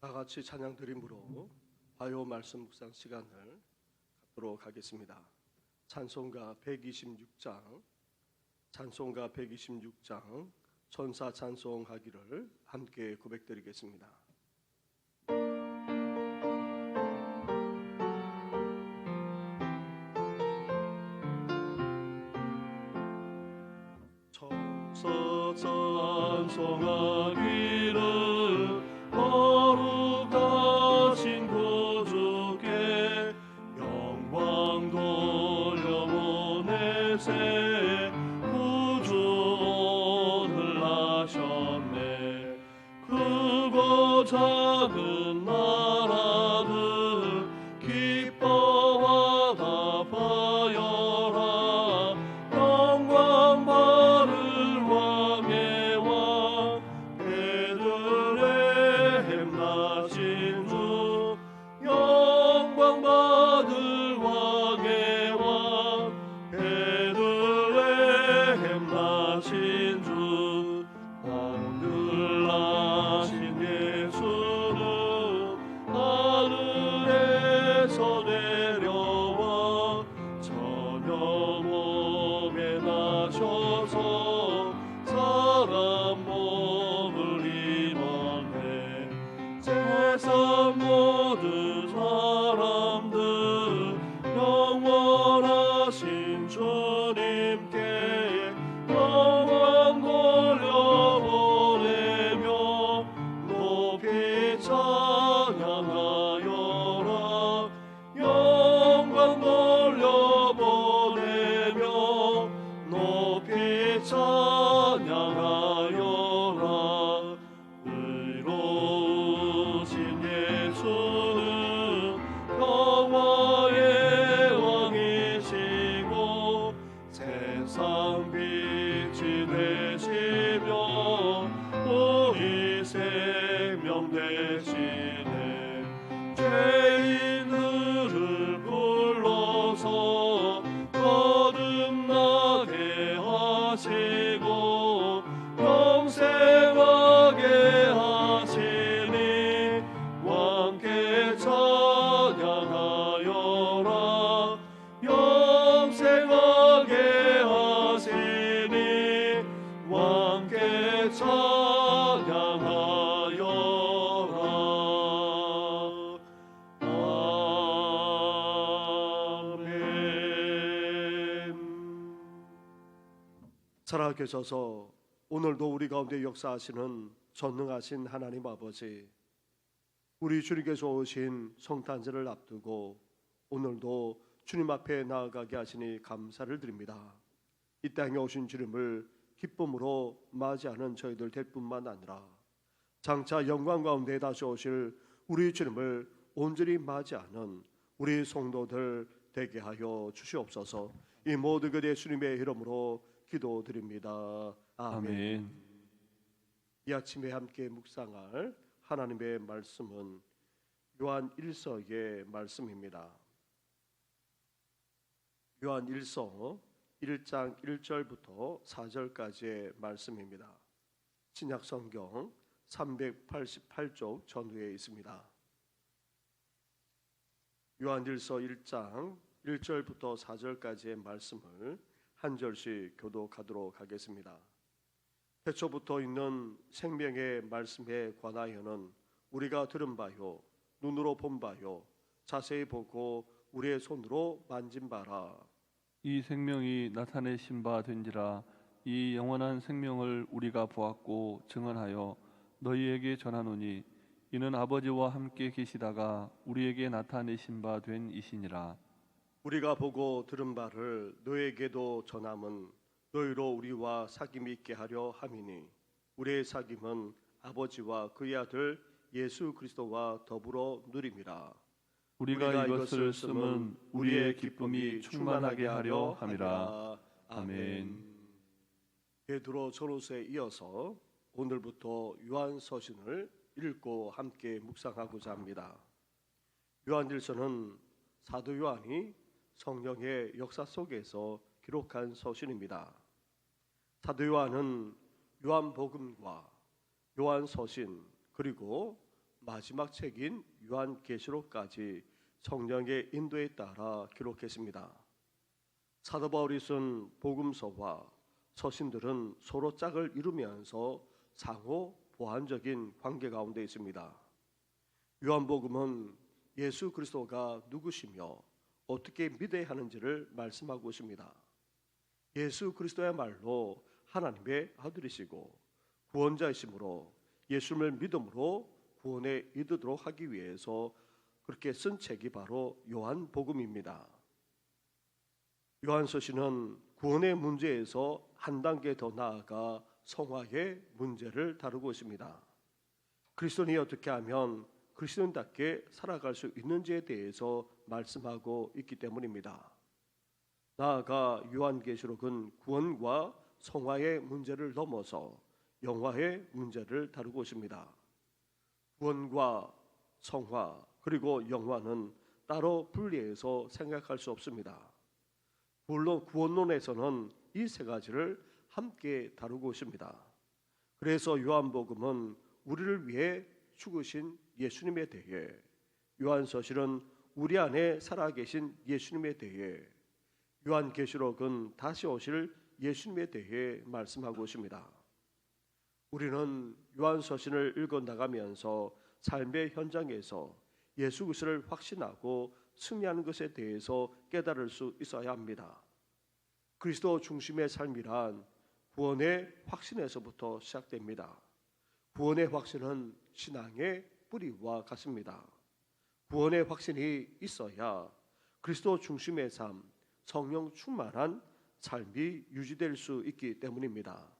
다 같이 찬양 드림으로 화요 말씀 묵상 시간을 갖도록 하겠습니다. 찬송가 126장 천사 찬송하기를 함께 고백드리겠습니다. 천사 찬송하기를 거룩하신 구주께 영광 돌려보내세. 구주를 하셨네. 크고 작은 나라들 기뻐하다 파여라. 영광 받을 왕의 왕 베들레헴 나신 주. 영광 받을 왕의 왕 베들레헴 나신 주. 오늘 나신 예수는 하늘에서 내려와 저녁 몸에 나셔서 사람 몸을 입었네. 세상 모든 사람들 영원하신 주님께 영광 돌려보내며 높이 찬양하여라. 영광 돌려보내며 높이 찬양하여라. 의로우신 예수는 평화의 왕이시고 세상 빛이 되시며 우리 생명 되시네. 죄인들을 불러서 거듭나게 하시고 영생하게 하시니 왕께 찬양하여라. 영생하게 하시니 왕께 찬양하여라. 아멘. 살아계셔서 오늘도 우리 가운데 역사하시는 전능하신 하나님 아버지, 우리 주님께서 오신 성탄절을 앞두고 오늘도 주님 앞에 나아가게 하시니 감사를 드립니다. 이 땅에 오신 주님을 기쁨으로 맞이하는 저희들 될 뿐만 아니라 장차 영광 가운데 다시 오실 우리 주님을 온전히 맞이하는 우리 성도들 되게 하여 주시옵소서. 이 모든 것 예수님의 이름으로 기도드립니다. 아멘. 이 아침에 함께 묵상할 하나님의 말씀은 요한 1서의 말씀입니다. 요한 1서 1장 1절부터 4절까지의 말씀입니다. 신약 성경 388쪽 전후에 있습니다. 요한 1서 1장 1절부터 4절까지의 말씀을 한 절씩 교독하도록 하겠습니다. 태초부터 있는 생명의 말씀에 관하여는 우리가 들은 바요 눈으로 본 바요 자세히 보고 우리의 손으로 만진 바라. 이 생명이 나타내신 바 된지라. 이 영원한 생명을 우리가 보았고 증언하여 너희에게 전하노니 이는 아버지와 함께 계시다가 우리에게 나타내신 바 된 이시니라. 우리가 보고 들은 바를 너희에게도 전함은 너희로 우리와 사귐이 있게 하려 함이니 우리의 사귐은 아버지와 그의 아들 예수 그리스도와 더불어 누림이라. 우리가 이것을 쓰면 우리의 기쁨이 충만하게 하려 함이라. 아멘. 베드로 전후서에 이어서 오늘부터 요한서신을 읽고 함께 묵상하고자 합니다. 요한일서는 사도 요한이 성령의 역사 속에서 기록한 서신입니다. 사도 요한은 요한복음과 요한서신 그리고 마지막 책인 요한계시록까지 성령의 인도에 따라 기록했습니다. 사도 바울이 쓴 복음서와 서신들은 서로 짝을 이루면서 상호 보완적인 관계 가운데 있습니다. 요한복음은 예수 그리스도가 누구시며 어떻게 믿어야 하는지를 말씀하고 있습니다. 예수 그리스도야말로 하나님의 아들이시고 구원자이시므로 예수를 믿음으로 구원에 이르도록 하기 위해서 그렇게 쓴 책이 바로 요한복음입니다. 요한서신은 구원의 문제에서 한 단계 더 나아가 성화의 문제를 다루고 있습니다. 그리스도인이 어떻게 하면 그리스도인답게 살아갈 수 있는지에 대해서 말씀하고 있기 때문입니다. 나아가 요한계시록은 구원과 성화의 문제를 넘어서 영화의 문제를 다루고 있습니다. 구원과 성화 그리고 영화는 따로 분리해서 생각할 수 없습니다. 물론 구원론에서는 이 세 가지를 함께 다루고 있습니다. 그래서 요한복음은 우리를 위해 죽으신 예수님에 대해, 요한서신은 우리 안에 살아계신 예수님에 대해, 요한계시록은 다시 오실 예수님에 대해 말씀하고 있습니다. 우리는 요한서신을 읽어나가면서 삶의 현장에서 예수 그리스도를 확신하고 승리하는 것에 대해서 깨달을 수 있어야 합니다. 그리스도 중심의 삶이란 구원의 확신에서부터 시작됩니다. 구원의 확신은 신앙의 뿌리와 같습니다. 구원의 확신이 있어야 그리스도 중심의 삶, 성령 충만한 삶이 유지될 수 있기 때문입니다.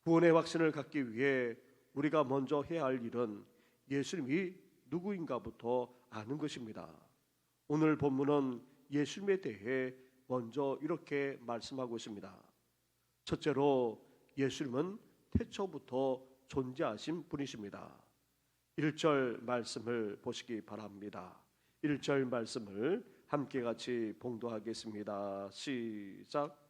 구원의 확신을 갖기 위해 우리가 먼저 해야 할 일은 예수님이 누구인가부터 아는 것입니다. 오늘 본문은 예수님에 대해 먼저 이렇게 말씀하고 있습니다. 첫째로 예수님은 태초부터 존재하신 분이십니다. 1절 말씀을 보시기 바랍니다. 1절 말씀을 함께 같이 봉독하겠습니다. 시작.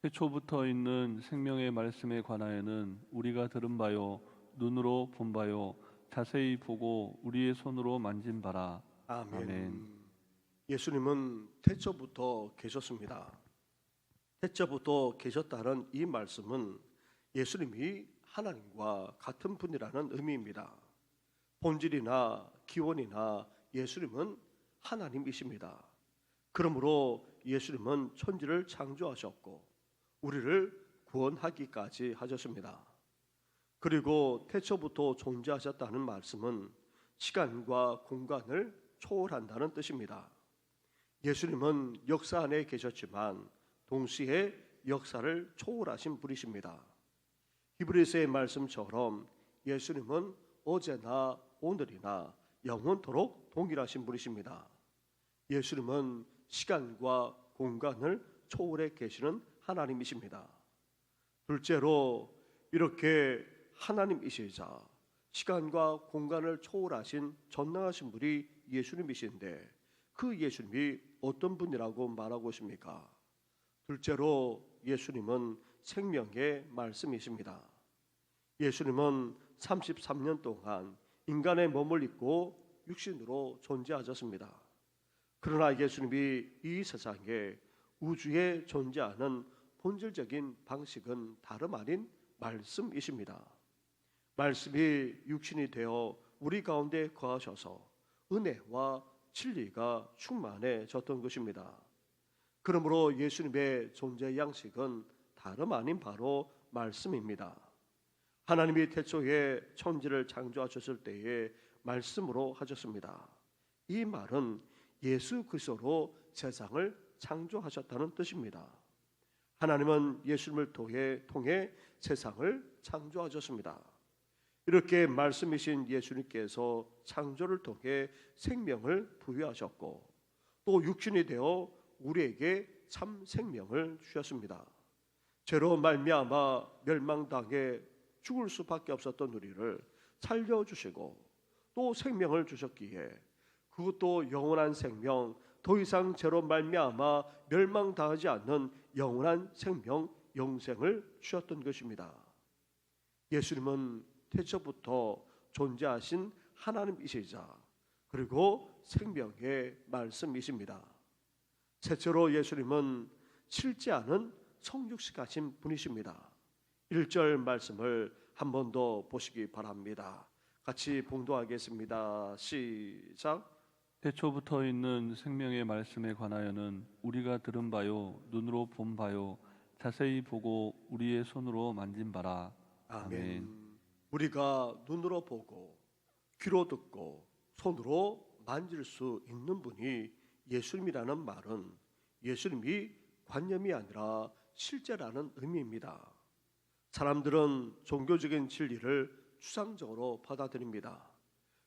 태초부터 있는 생명의 말씀에 관하여는 우리가 들은 바요 눈으로 본 바요 자세히 보고 우리의 손으로 만진 바라. 아멘. 아멘. 예수님은 태초부터 계셨습니다. 태초부터 계셨다는 이 말씀은 예수님이 하나님과 같은 분이라는 의미입니다. 본질이나 기원이나 예수님은 하나님이십니다. 그러므로 예수님은 천지를 창조하셨고 우리를 구원하기까지 하셨습니다. 그리고 태초부터 존재하셨다는 말씀은 시간과 공간을 초월한다는 뜻입니다. 예수님은 역사 안에 계셨지만 동시에 역사를 초월하신 분이십니다. 히브리서의 말씀처럼 예수님은 어제나 오늘이나 영원토록 동일하신 분이십니다. 예수님은 시간과 공간을 초월해 계시는 하나님이십니다. 둘째로 이렇게 하나님이시자 시간과 공간을 초월하신 전능하신 분이 예수님이신데 그 예수님이 어떤 분이라고 말하고 있습니까? 둘째로 예수님은 생명의 말씀이십니다. 예수님은 33년 동안 인간의 몸을 입고 육신으로 존재하셨습니다. 그러나 예수님이 이 세상에 우주에 존재하는 본질적인 방식은 다름 아닌 말씀이십니다. 말씀이 육신이 되어 우리 가운데 거하셔서 은혜와 진리가 충만해졌던 것입니다. 그러므로 예수님의 존재 양식은 다름 아닌 바로 말씀입니다. 하나님이 태초에 천지를 창조하셨을 때에 말씀으로 하셨습니다. 이 말은 예수 그리스도로 세상을 창조하셨다는 뜻입니다. 하나님은 예수님을 통해 세상을 창조하셨습니다. 이렇게 말씀이신 예수님께서 창조를 통해 생명을 부여하셨고 또 육신이 되어 우리에게 참 생명을 주셨습니다. 죄로 말미암아 멸망당해 죽을 수밖에 없었던 우리를 살려주시고 또 생명을 주셨기에 그것도 영원한 생명, 더 이상 죄로 말미암아 멸망당하지 않는 영원한 생명, 영생을 주셨던 것입니다. 예수님은 태초부터 존재하신 하나님이시자 그리고 생명의 말씀이십니다. 셋째로 예수님은 실제 않은 성육식하신 분이십니다. 1절 말씀을 한 번 더 보시기 바랍니다. 같이 봉독하겠습니다. 시작. 태초부터 있는 생명의 말씀에 관하여는 우리가 들은 바요 눈으로 본 바요 자세히 보고 우리의 손으로 만진 바라. 아멘. 우리가 눈으로 보고 귀로 듣고 손으로 만질 수 있는 분이 예수님이라는 말은 예수님이 관념이 아니라 실제라는 의미입니다. 사람들은 종교적인 진리를 추상적으로 받아들입니다.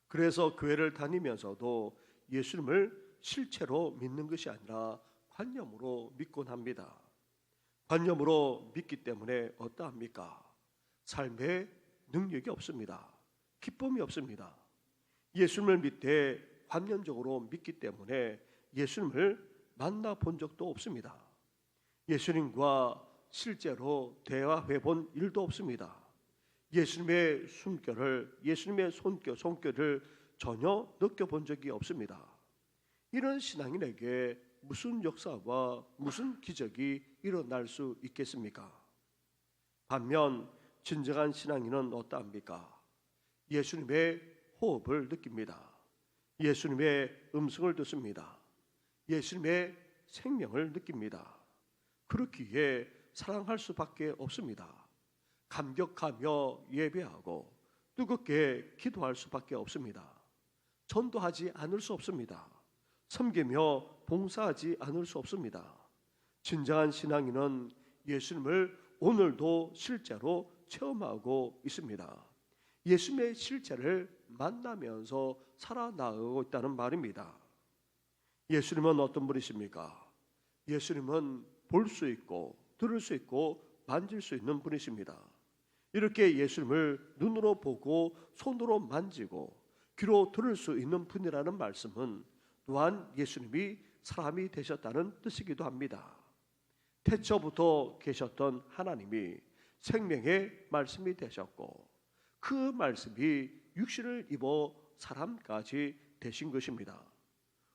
그래서 교회를 다니면서도 예수님을 실체로 믿는 것이 아니라 관념으로 믿곤 합니다. 관념으로 믿기 때문에 어떠합니까? 삶에 능력이 없습니다. 기쁨이 없습니다. 예수님을 믿되 관념적으로 믿기 때문에 예수님을 만나본 적도 없습니다. 예수님과 실제로 대화해 본 일도 없습니다. 예수님의 숨결을, 예수님의 손결을 전혀 느껴본 적이 없습니다. 이런 신앙인에게 무슨 역사와 무슨 기적이 일어날 수 있겠습니까? 반면 진정한 신앙인은 어떠합니까? 예수님의 호흡을 느낍니다. 예수님의 음성을 듣습니다. 예수님의 생명을 느낍니다. 그렇기에 사랑할 수밖에 없습니다. 감격하며 예배하고 뜨겁게 기도할 수밖에 없습니다. 전도하지 않을 수 없습니다. 섬기며 봉사하지 않을 수 없습니다. 진정한 신앙인은 예수님을 오늘도 실제로 체험하고 있습니다. 예수님의 실체를 만나면서 살아나가고 있다는 말입니다. 예수님은 어떤 분이십니까? 예수님은 볼 수 있고 들을 수 있고 만질 수 있는 분이십니다. 이렇게 예수님을 눈으로 보고 손으로 만지고 귀로 들을 수 있는 분이라는 말씀은 또한 예수님이 사람이 되셨다는 뜻이기도 합니다. 태초부터 계셨던 하나님이 생명의 말씀이 되셨고 그 말씀이 육신을 입어 사람까지 되신 것입니다.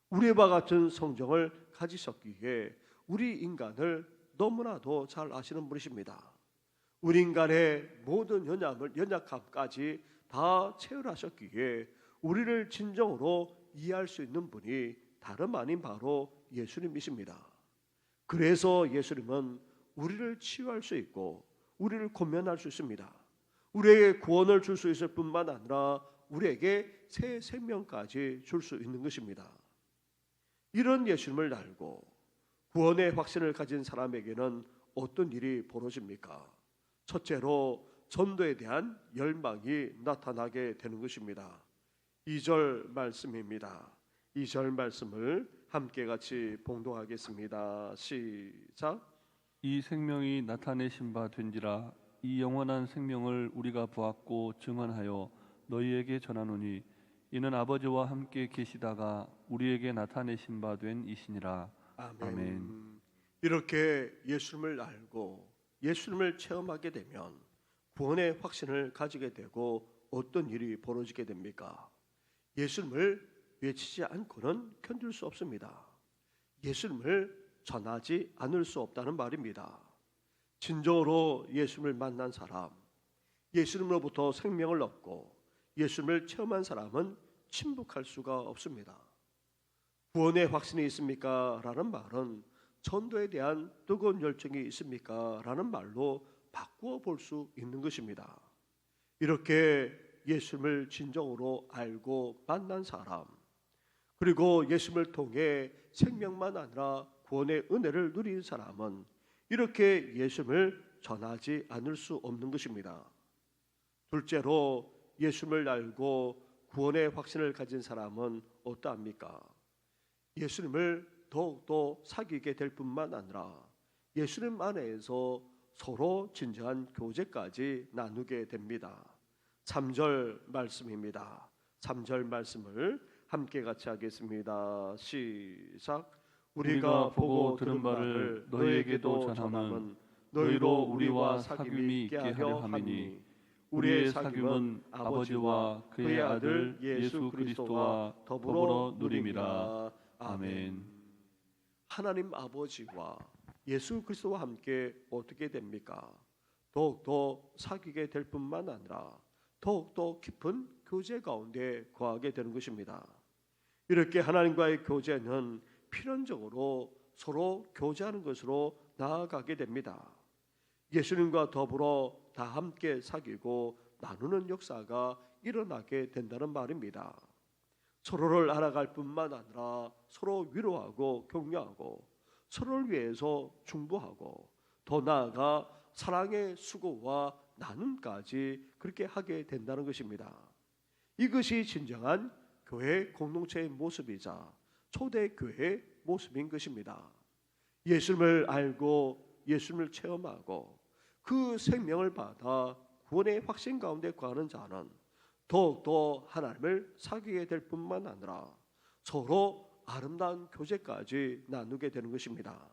우리와 같은 성정을 가지셨기에 우리 인간을 너무나도 잘 아시는 분이십니다. 우리 인간의 모든 연약함까지 다 체험하셨기에 우리를 진정으로 이해할 수 있는 분이 다름 아닌 바로 예수님이십니다. 그래서 예수님은 우리를 치유할 수 있고 우리를 권면할 수 있습니다. 우리에게 구원을 줄 수 있을 뿐만 아니라 우리에게 새 생명까지 줄 수 있는 것입니다. 이런 예수님을 알고 구원의 확신을 가진 사람에게는 어떤 일이 벌어집니까? 첫째로 전도에 대한 열망이 나타나게 되는 것입니다. 2절 말씀입니다. 2절 말씀을 함께 같이 봉독하겠습니다. 시작. 이 생명이 나타내신 바 된지라 이 영원한 생명을 우리가 보았고 증언하여 너희에게 전하노니 이는 아버지와 함께 계시다가 우리에게 나타내신 바 된 이시니라. 아멘. 이렇게 예수님을 알고 예수님을 체험하게 되면 구원의 확신을 가지게 되고 어떤 일이 벌어지게 됩니까? 예수님을 외치지 않고는 견딜 수 없습니다. 예수님을 전하지 않을 수 없다는 말입니다. 진정으로 예수님을 만난 사람, 예수님으로부터 생명을 얻고 예수님을 체험한 사람은 침묵할 수가 없습니다. 구원의 확신이 있습니까? 라는 말은 전도에 대한 뜨거운 열정이 있습니까? 라는 말로 바꾸어 볼 수 있는 것입니다. 이렇게 예수님을 진정으로 알고 만난 사람, 그리고 예수님을 통해 생명만 아니라 구원의 은혜를 누린 사람은 이렇게 예수님을 전하지 않을 수 없는 것입니다. 둘째로 예수님을 알고 구원의 확신을 가진 사람은 어떠합니까? 예수님을 더욱더 사귀게 될 뿐만 아니라 예수님 안에서 서로 진정한 교제까지 나누게 됩니다. 3절 말씀입니다. 3절 말씀을 함께 같이 하겠습니다. 시작. 우리가 보고 들은 바를 너희에게도 전함은 너희로 우리와 사귐이 있게 하려 함이니 우리의 사귐은 아버지와 그의 아들 예수 그리스도와 더불어 누림이라. 아멘. 하나님 아버지와 예수 그리스도와 함께 어떻게 됩니까? 더욱더 사귀게 될 뿐만 아니라 더욱더 깊은 교제 가운데 거하게 되는 것입니다. 이렇게 하나님과의 교제는 필연적으로 서로 교제하는 것으로 나아가게 됩니다. 예수님과 더불어 다 함께 사귀고 나누는 역사가 일어나게 된다는 말입니다. 서로를 알아갈 뿐만 아니라 서로 위로하고 격려하고 서로를 위해서 중보하고 더 나아가 사랑의 수고와 나눔까지 그렇게 하게 된다는 것입니다. 이것이 진정한 교회 공동체의 모습이자 초대교회의 모습인 것입니다. 예수님을 알고 예수님을 체험하고 그 생명을 받아 구원의 확신 가운데 거하는 자는 더욱더 하나님을 사귀게 될 뿐만 아니라 서로 아름다운 교제까지 나누게 되는 것입니다.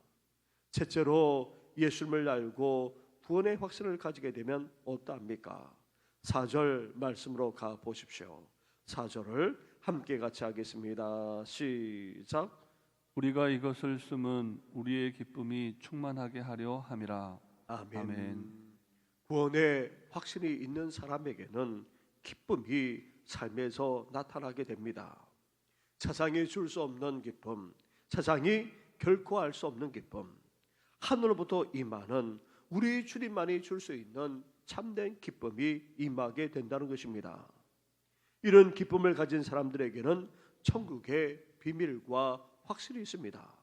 셋째로 예수님을 알고 구원의 확신을 가지게 되면 어떠합니까? 4절 말씀으로 가 보십시오. 4절을 함께 같이 하겠습니다. 시작. 우리가 이것을 쓰면 우리의 기쁨이 충만하게 하려 함이라. 아멘. 아멘. 구원의 확신이 있는 사람에게는 기쁨이 삶에서 나타나게 됩니다. 세상이 줄 수 없는 기쁨, 세상이 결코 알 수 없는 기쁨, 하늘로부터 임하는 우리 주님만이 줄 수 있는 참된 기쁨이 임하게 된다는 것입니다. 이런 기쁨을 가진 사람들에게는 천국의 비밀과 확실히 있습니다.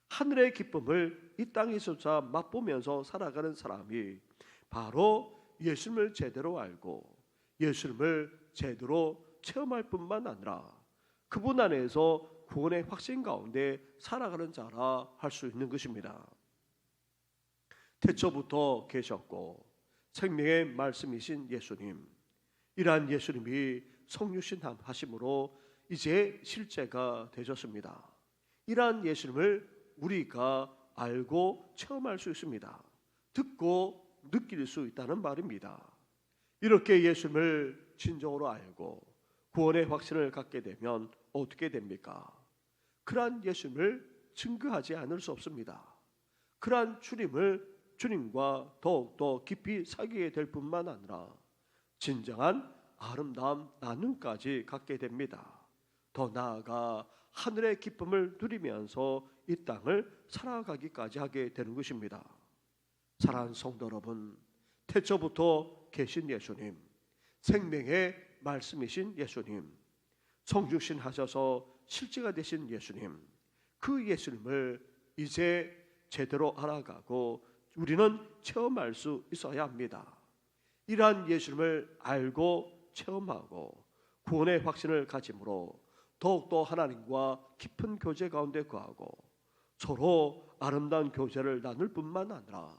하늘의 기쁨을 이 땅에서조차 맛보면서 살아가는 사람이 바로 예수님을 제대로 알고 예수님을 제대로 체험할 뿐만 아니라 그분 안에서 구원의 확신 가운데 살아가는 자라 할 수 있는 것입니다. 태초부터 계셨고 생명의 말씀이신 예수님, 이러한 예수님이 성육신 하심으로 이제 실제가 되셨습니다. 이러한 예수님을 우리가 알고 체험할 수 있습니다. 듣고 느낄 수 있다는 말입니다. 이렇게 예수님을 진정으로 알고 구원의 확신을 갖게 되면 어떻게 됩니까? 그러한 예수님을 증거하지 않을 수 없습니다. 그러한 주님과 더욱더 깊이 사귀게 될 뿐만 아니라 진정한 아름다운 나눔까지 갖게 됩니다. 더 나아가 하늘의 기쁨을 누리면서 이 땅을 살아가기까지 하게 되는 것입니다. 사랑하는 성도 여러분, 태초부터 계신 예수님, 생명의 말씀이신 예수님, 성육신 하셔서 실제가 되신 예수님, 그 예수님을 이제 제대로 알아가고 우리는 체험할 수 있어야 합니다. 이러한 예수님을 알고 체험하고 구원의 확신을 가짐으로 더욱더 하나님과 깊은 교제 가운데 거하고 서로 아름다운 교제를 나눌 뿐만 아니라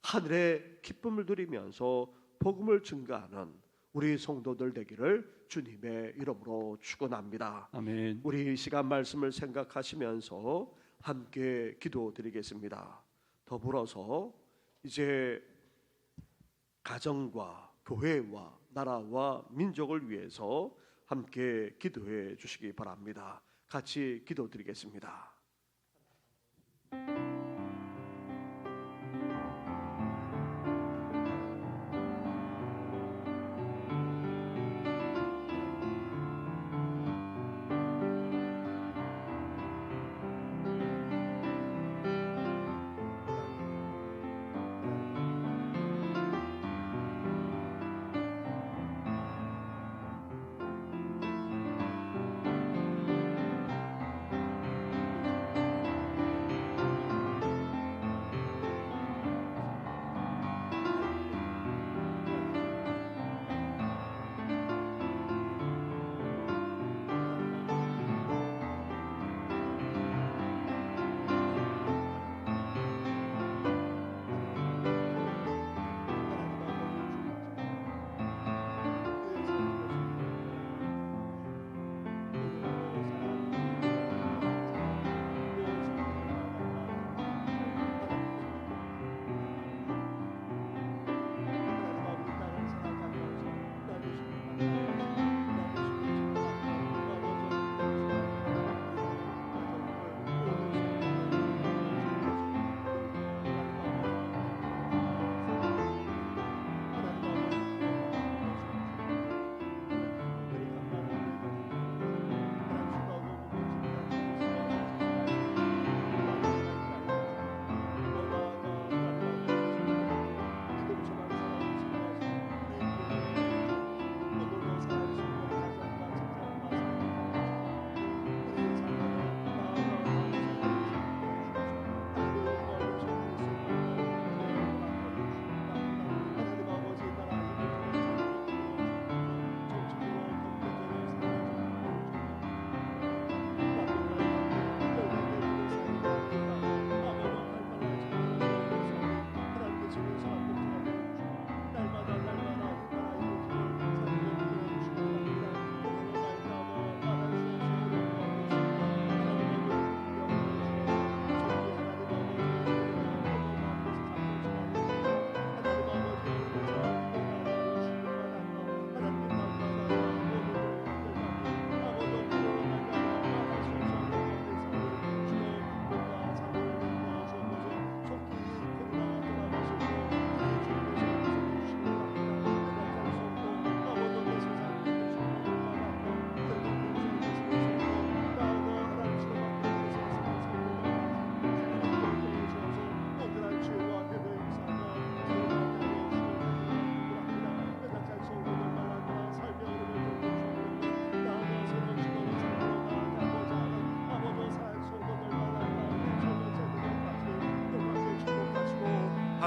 하늘의 기쁨을 누리면서 복음을 증거하는 우리 성도들 되기를 주님의 이름으로 축원합니다. 아멘. 우리 이 시간 말씀을 생각하시면서 함께 기도드리겠습니다. 더불어서 이제 가정과 교회와 나라와 민족을 위해서 함께 기도해 주시기 바랍니다. 같이 기도드리겠습니다.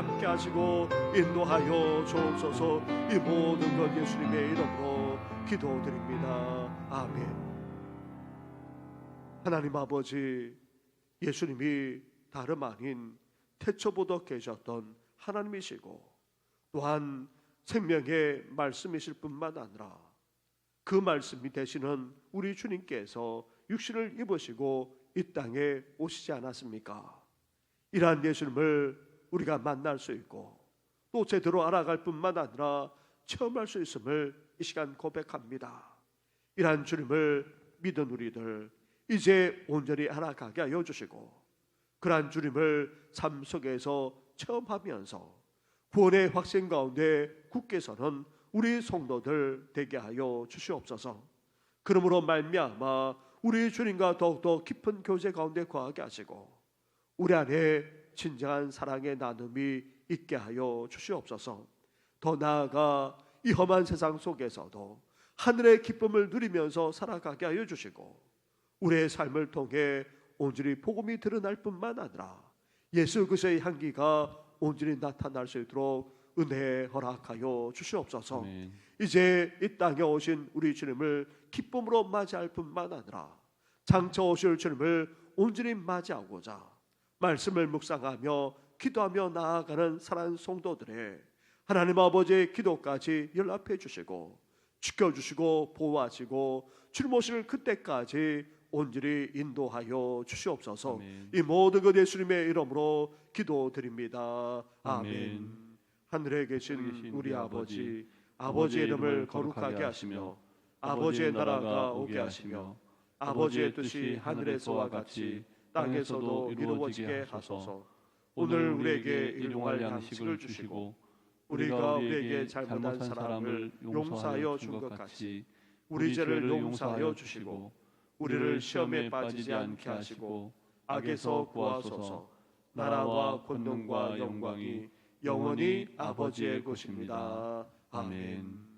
함께 하시고 인도하여 주옵소서. 이 모든 것 예수님의 이름으로 기도드립니다. 아멘. 하나님 아버지, 예수님이 다름 아닌 태초부터 계셨던 하나님이시고 또한 생명의 말씀이실 뿐만 아니라 그 말씀이 되시는 우리 주님께서 육신을 입으시고 이 땅에 오시지 않았습니까? 이러한 예수님을 우리가 만날 수 있고 또 제대로 알아갈 뿐만 아니라 체험할 수 있음을 이 시간 고백합니다. 이러한 주님을 믿은 우리들 이제 온전히 알아가게 하여 주시고 그러한 주님을 삶 속에서 체험하면서 구원의 확신 가운데 굳게 서는 우리 성도들 되게 하여 주시옵소서. 그러므로 말미암아 우리 주님과 더욱더 깊은 교제 가운데 거하게 하시고 우리 안에 진정한 사랑의 나눔이 있게 하여 주시옵소서. 더 나아가 이 험한 세상 속에서도 하늘의 기쁨을 누리면서 살아가게 하여 주시고 우리의 삶을 통해 온전히 복음이 드러날 뿐만 아니라 예수 그리스도의 향기가 온전히 나타날 수 있도록 은혜 허락하여 주시옵소서. 아멘. 이제 이 땅에 오신 우리 주님을 기쁨으로 맞이할 뿐만 아니라 장차 오실 주님을 온전히 맞이하고자 말씀을 묵상하며 기도하며 나아가는 사랑하는 성도들의 하나님 아버지의 기도까지 연락해 주시고 지켜주시고 보호하시고 주님 오실 그때까지 온전히 인도하여 주시옵소서. 아멘. 이 모든 것 예수님의 이름으로 기도드립니다. 아멘. 아멘. 하늘에 계신 우리 아버지, 아버지의 이름을 거룩하게 하시며 아버지의 나라가 오게 하시며 아버지의 뜻이 하늘에서와 같이 땅에서도 이루어지게 하소서. 오늘 우리에게 일용할 양식을 주시고 우리가 우리에게 잘못한 사람을 용서하여 준 것 같이 우리 죄를 용서하여 주시고 우리를 시험에 빠지지 않게 하시고 악에서 구하소서. 나라와 권능과 영광이 영원히 아버지의 것입니다. 아멘.